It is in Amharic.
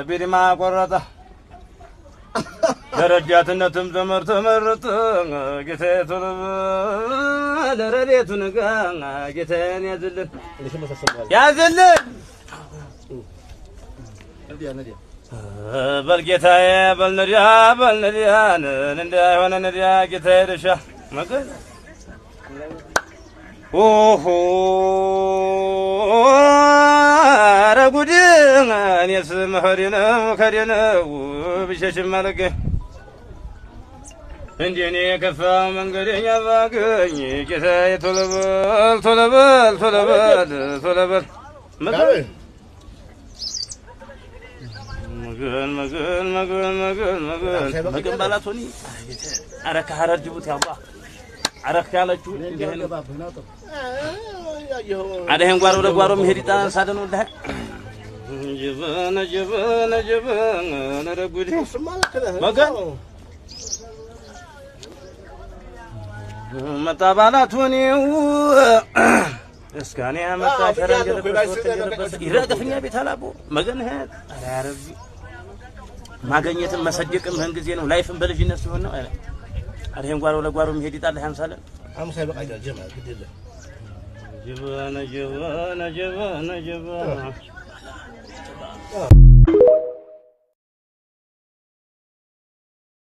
ቢሪማ ቆረጠ ደረጃትነትም ዘመር ተመረጠ ጌታዬ ቶሎ ለረዴቱ ንጋ ጌታዬን ያዝልን በል ጌታዬ በል ነዲያ እንዳይሆነ ነዲያ ጌታዬ ድርሻ መቀል ኦሆ ረጉድ እኔስ መኸሪ ነው ከደነው ብሸሽም አለገኝ እንጂ እኔ የከፋው መንገደኛ ባገኝ ጌታዬ ቶሎ በል መገን ባላቶኒ አረካ ሀረር ጅቡቲ አባ አረካ ያለችው እንደሆነ አደህን ጓሮ ለጓሮ መሄድ ይጣሳደን ወልደህ ጀበነ ነረጉዲ መገን መጣባላቶኒው እስካኔ አመጣ ሸረንጀለበት ይረገፍኛ ቤት አላቦ መገን አረቢ ማገኘትም መሰደቅም ህን ጊዜ ነው ላይፍም በልጅነት ሲሆን ነው አደህን ጓሮ ለጓሮ መሄድ ይጣልህ ያምሳለ አምሳ ይበቃኛል ጀማ ግድለ ጀበነ